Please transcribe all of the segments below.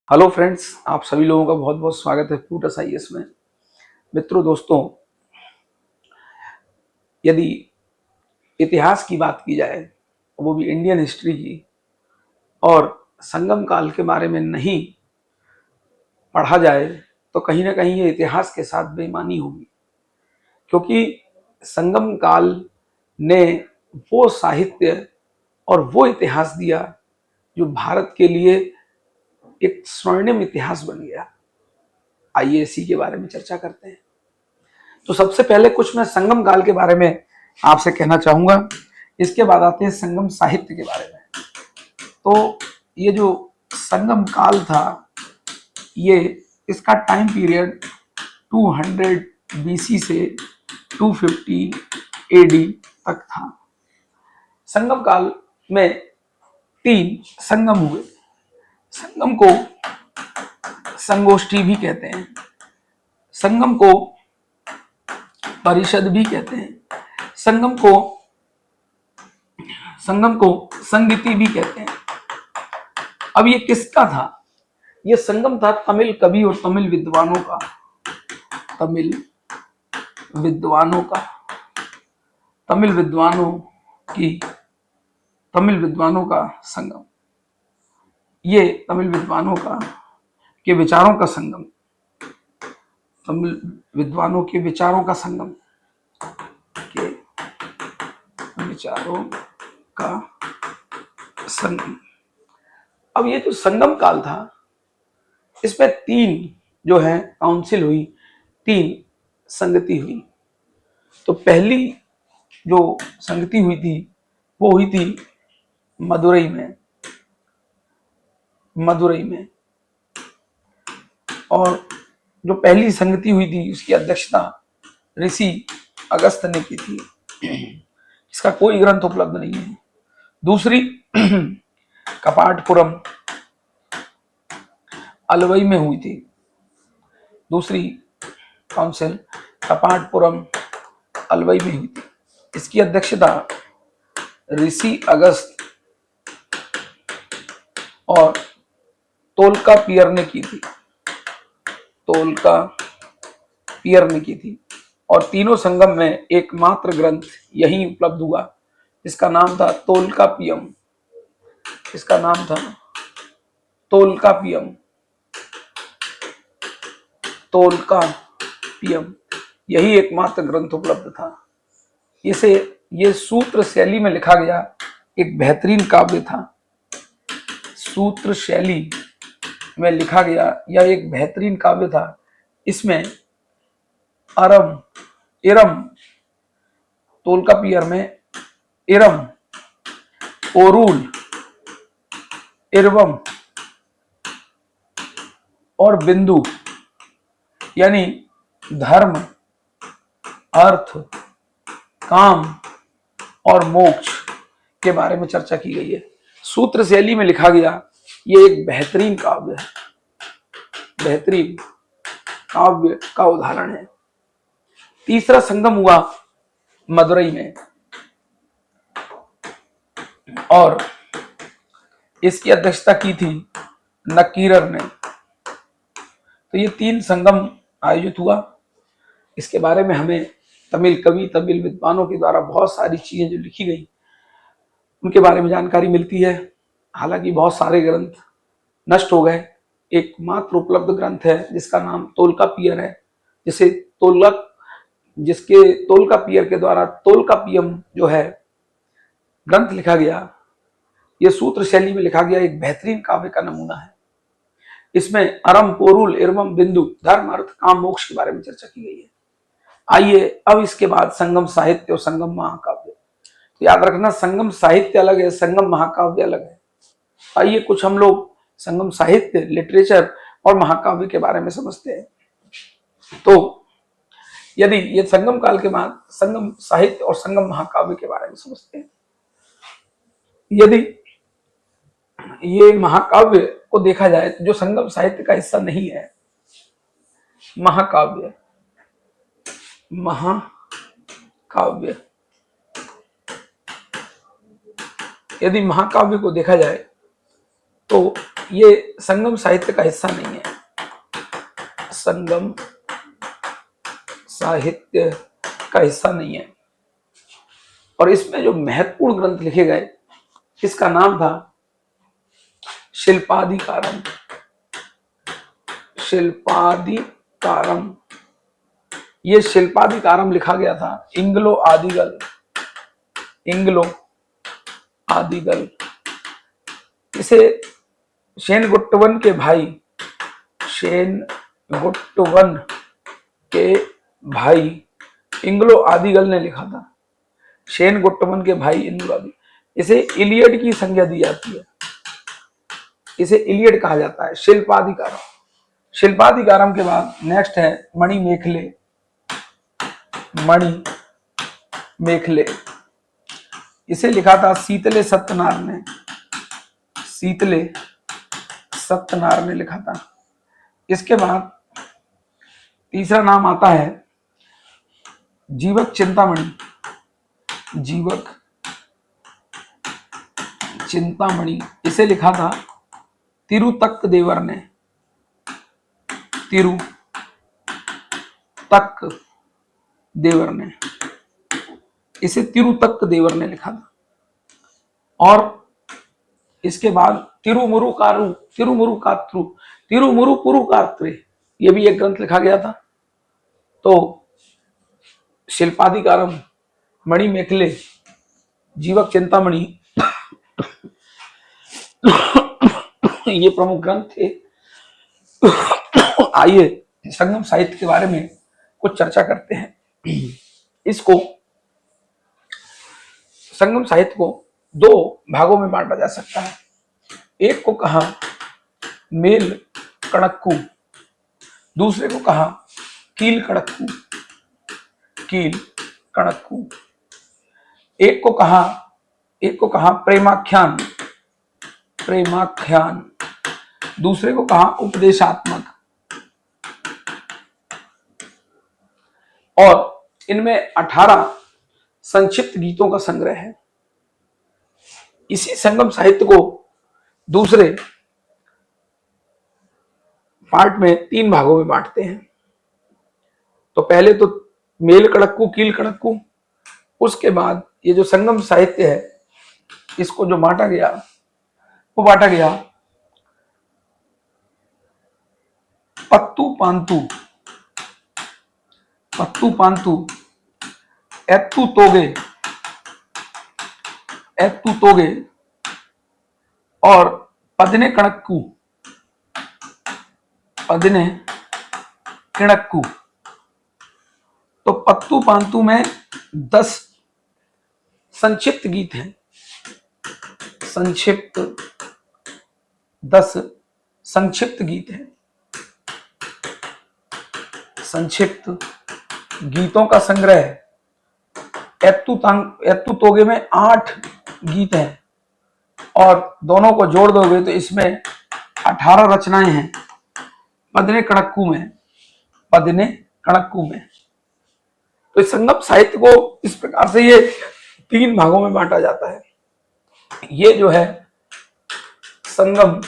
Hello friends, आप सभी लोगों का बहुत बहुत स्वागत है फ्रूटस आईएएस में। मित्रों, दोस्तों, यदि इतिहास की बात की जाए, वो भी इंडियन हिस्ट्री की, और संगम काल के बारे में नहीं पढ़ा जाए तो कहीं ना कहीं ये इतिहास के साथ बेईमानी होगी। क्योंकि संगम काल ने वो साहित्य और वो इतिहास दिया जो भारत के लिए एक स्वर्णिम इतिहास बन गया। आइए इसी के बारे में चर्चा करते हैं। तो सबसे पहले कुछ मैं संगम काल के बारे में आपसे कहना चाहूंगा। इसके बाद आते हैं संगम साहित्य के बारे में। तो ये जो संगम काल था, ये इसका टाइम पीरियड 200 बीसी से 250 एडी तक था। संगम काल में 3 संगम हुए। संगम को संगोष्ठी भी कहते हैं, संगम को परिषद भी कहते हैं, संगम को संगीति भी कहते हैं। अब ये किसका था? ये संगम था तमिल कवि और तमिल विद्वानों का। तमिल विद्वानों का संगम। ये तमिल विद्वानों के विचारों का संगम। तमिल विद्वानों के विचारों का संगम अब ये जो संगम काल था, इसमें 3 जो है काउंसिल हुई, 3 संगति हुई। तो पहली जो संगति हुई थी वो हुई थी मदुरई में। और जो पहली संगति हुई थी उसकी अध्यक्षता ऋषि अगस्त ने की थी। इसका कोई ग्रंथ उपलब्ध नहीं है। दूसरी कपाटपुरम अलवई में हुई थी। दूसरी काउंसिल कपाटपुरम अलवई में हुई थी। इसकी अध्यक्षता ऋषि अगस्त और तोलका पियर ने की थी। और तीनों संगम में एकमात्र ग्रंथ यही उपलब्ध हुआ जिसका नाम था तोलकापियम। यही एकमात्र ग्रंथ उपलब्ध था। ये सूत्र शैली में लिखा गया एक बेहतरीन काव्य था। सूत्र शैली में लिखा गया यह एक बेहतरीन काव्य था। इसमें इरम तोलकापियर में इरम, ओरूल, इरवम और बिंदु यानी धर्म, अर्थ, काम और मोक्ष के बारे में चर्चा की गई है। सूत्र शैली में लिखा गया ये एक बेहतरीन काव्य है, बेहतरीन काव्य का उदाहरण है। तीसरा संगम हुआ मदुरई में और इसकी अध्यक्षता की थी नकीरर ने। तो ये 3 संगम आयोजित हुआ। इसके बारे में हमें तमिल कवि, तमिल विद्वानों के द्वारा बहुत सारी चीजें जो लिखी गई उनके बारे में जानकारी मिलती है। हालांकि बहुत सारे ग्रंथ नष्ट हो गए। एकमात्र उपलब्ध ग्रंथ है जिसका नाम तोलकापियर है, जिसके तोलकापियर के द्वारा तोलकापियम जो है ग्रंथ लिखा गया। यह सूत्र शैली में लिखा गया एक बेहतरीन काव्य का नमूना है। इसमें अरम, पोरुल, इरवम, बिंदु, धर्म, अर्थ, काम, मोक्ष के बारे में चर्चा की गई है। आइए अब इसके बाद संगम साहित्य और संगम महाकाव्य। तो याद रखना, संगम साहित्य अलग है, संगम महाकाव्य अलग है। आइए कुछ हम लोग संगम साहित्य, लिटरेचर और महाकाव्य के बारे में समझते हैं। तो यदि ये संगम काल के बाद संगम साहित्य और संगम महाकाव्य के बारे में समझते हैं। यदि ये महाकाव्य को देखा जाए तो जो संगम साहित्य का हिस्सा नहीं है, महाकाव्य यदि महाकाव्य को देखा जाए तो ये संगम साहित्य का हिस्सा नहीं है, संगम साहित्य का हिस्सा नहीं है। और इसमें जो महत्वपूर्ण ग्रंथ लिखे गए, इसका नाम था शिल्पाधिकारम। शिल्पाधिकारम, ये शिल्पाधिकारम लिखा गया था इंग्लो आदिगल। इसे सेनगुट्टवन के भाई इंग्लो आदिगल ने लिखा था। सेनगुट्टवन के भाई इंग्लो आदिगल, इसे इलियड की संज्ञा दी जाती है, इसे इलियड कहा जाता है। शिल्पाधिकारम के बाद नेक्स्ट है मणि मेखले। इसे लिखा था शीतले सत्यनार ने लिखा था। इसके बाद तीसरा नाम आता है जीवक चिंतामणि। इसे लिखा था तिरुतक्क देवर ने, इसे तिरुतक्क देवर ने लिखा था। और इसके बाद तिरुमुरुपुरुकात्रे, ये भी एक ग्रंथ लिखा गया था। तो शिल्पाधिकारम, मणि मेखले, जीवक चिंतामणि ये प्रमुख ग्रंथ थे। आइए संगम साहित्य के बारे में कुछ चर्चा करते हैं। संगम साहित्य को दो भागों में बांटा जा सकता है। एक को कहा मेल कड़क्कू, दूसरे को कहा कील कड़क्कू। एक को कहा प्रेमाख्यान, दूसरे को कहा उपदेशात्मक। और इनमें 18 संक्षिप्त गीतों का संग्रह है। इसी संगम साहित्य को दूसरे पार्ट में 3 भागों में बांटते हैं। तो पहले तो मेल कड़क्कू, कील कड़क्कू, उसके बाद ये जो संगम साहित्य है, इसको जो बांटा गया पत्तू पांतु, एत्तू तोगे और पदने किणक्कू। तो पत्तू पांतु में 10 संक्षिप्त गीत हैं, 10 संक्षिप्त गीत हैं। संक्षिप्त गीतों का संग्रह एत्तू तोगे में 8 गीत हैं, और दोनों को जोड़ दोगे तो इसमें 18 रचनाएं हैं पदने कड़क्कू में। तो इस संगम साहित्य को इस प्रकार से ये 3 भागों में बांटा जाता है। ये जो है संगम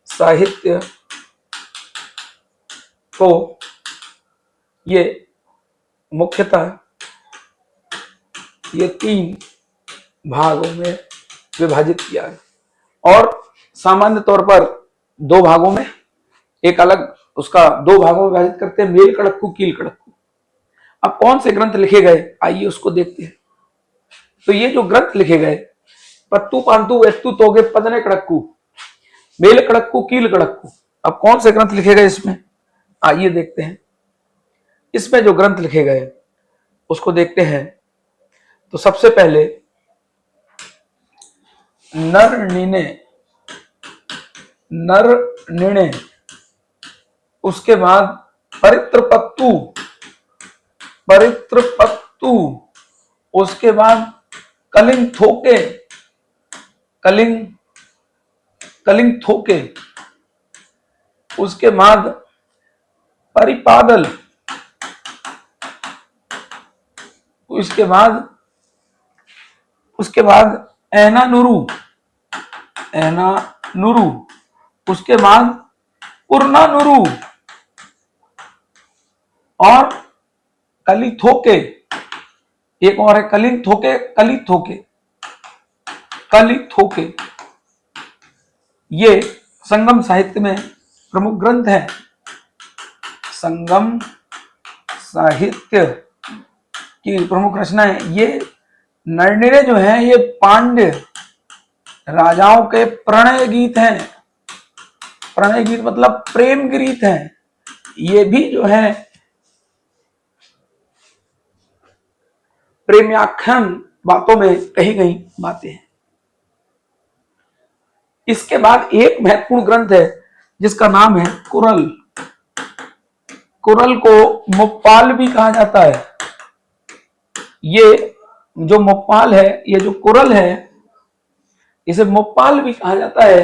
साहित्य को ये मुख्यतः ये 3 भागों में विभाजित किया है, और सामान्य तौर पर 2 भागों में, एक अलग उसका 2 भागों में विभाजित करते हैं, मेल कड़क्कू, कील कड़क्कू। अब कौन से ग्रंथ लिखे गए, आइए उसको देखते हैं। तो ये जो ग्रंथ लिखे गए, पत्तू पांतु, एत्तू तोगे, पदने कड़क्कू, मेल कड़क्कू, कील कड़क्कू, अब कौन से ग्रंथ लिखे गए इसमें, आइए देखते हैं। इसमें जो ग्रंथ लिखे गए उसको देखते हैं। तो सबसे पहले नर निर्णय, उसके बाद परित्रपत्तु, उसके बाद कलिंग थोके, उसके बाद परिपादल, उसके बाद ऐना नुरु, उसके बाद पुरनानुरु और कलिथोके, एक और है कलिथोके, कलिथोके, कलिथोके। ये संगम साहित्य में प्रमुख ग्रंथ है। संगम साहित्य की प्रमुख रचना है। ये नरनिरे जो है ये पांड्य राजाओं के प्रणय गीत हैं। प्रणय गीत मतलब प्रेम गीत हैं। ये भी जो है प्रेमाख्यान बातों में कहीं कहीं बातें हैं। इसके बाद एक महत्वपूर्ण ग्रंथ है जिसका नाम है कुरल। कुरल को मुप्पाल भी कहा जाता है। ये जो मुप्पाल है, ये जो कुरल है, इसे मुप्पाल भी कहा जाता है।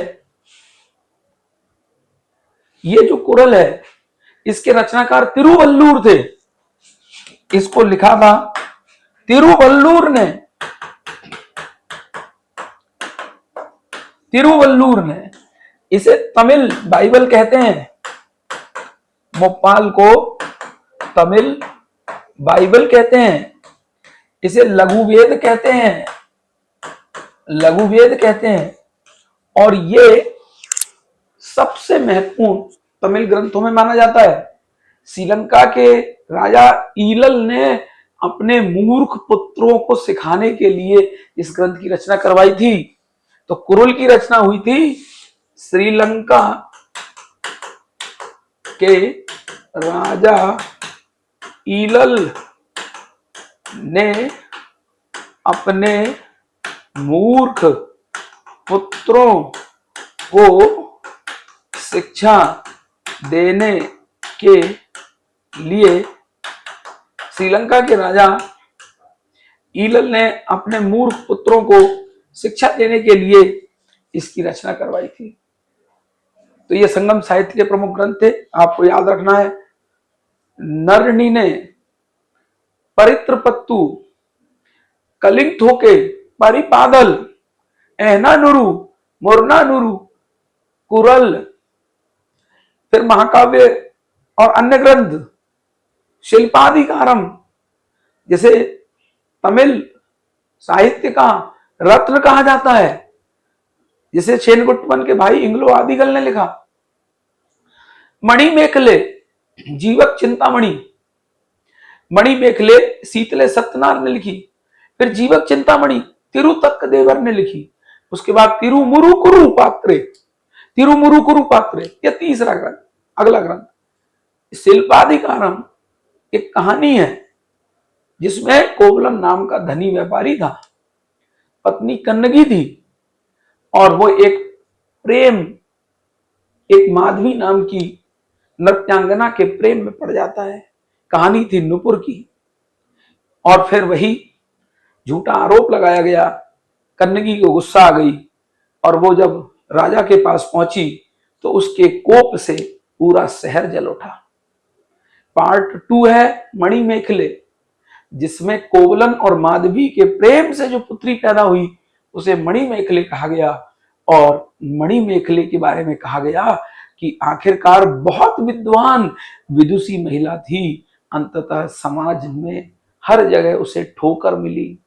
ये जो कुरल है इसके रचनाकार तिरुवल्लुर थे। इसको लिखा था तिरुवल्लुर ने। तिरुवल्लुर ने। इसे तमिल बाइबल कहते हैं। मुप्पाल को तमिल बाइबल कहते हैं। इसे लघुवेद कहते हैं। लघुवेद कहते हैं। और ये सबसे महत्वपूर्ण तमिल ग्रंथों में माना जाता है। श्रीलंका के राजा ईलल ने अपने मूर्ख पुत्रों को सिखाने के लिए इस ग्रंथ की रचना करवाई थी। तो कुरुल की रचना हुई थी श्रीलंका के राजा ईलल ने अपने मूर्ख पुत्रों को शिक्षा देने के लिए, श्रीलंका के राजा ईलल ने अपने मूर्ख पुत्रों को शिक्षा देने के लिए इसकी रचना करवाई थी। तो ये संगम साहित्य के प्रमुख ग्रंथ थे। आपको याद रखना है नरनिने, परित्रपत्तु, कलिंथोके, परिपादल, एहनानुरु, मुरनानुरु, कुरल, फिर महाकाव्य और अन्य ग्रंथ, शिल्पाधिकारम, जिसे तमिल साहित्य का रत्न कहा जाता है, जिसे चेनगुट्टवन के भाई इंग्लो आदिगल ने लिखा। मणिमेखले, जीवक चिंतामणि, मणिमेखले शीतले सत्यनार ने लिखी। फिर जीवक चिंतामणि तिरुतक्क देवर ने लिखी। उसके बाद तिरुमुरुकुरु पात्रे, तिरुमुरुकुरु पात्रे, यह तीसरा ग्रंथ। अगला ग्रंथ शिल्पाधिकारम एक कहानी है जिसमें कोवलम नाम का धनी व्यापारी था, पत्नी कन्नगी थी, और वो एक माधवी नाम की नृत्यांगना के प्रेम में पड़ जाता है। कहानी थी नुपुर की। और फिर वही झूठा आरोप लगाया गया। कन्नगी को गुस्सा आ गई और वो जब राजा के पास पहुंची तो उसके कोप से पूरा शहर जल उठा। पार्ट 2 है मणिमेखले, जिसमें कोवलन और माधवी के प्रेम से जो पुत्री पैदा हुई उसे मणिमेखले कहा गया। और मणिमेखले के बारे में कहा गया कि आखिरकार बहुत विद्वान विदुषी महिला थी। अंततः समाज में हर जगह उसे ठोकर मिली,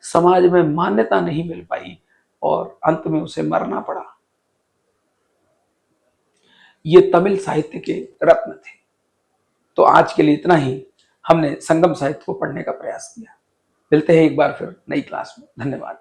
समाज में मान्यता नहीं मिल पाई और अंत में उसे मरना पड़ा। ये तमिल साहित्य के रत्न थे। तो आज के लिए इतना ही। हमने संगम साहित्य को पढ़ने का प्रयास किया। मिलते हैं एक बार फिर नई क्लास में। धन्यवाद।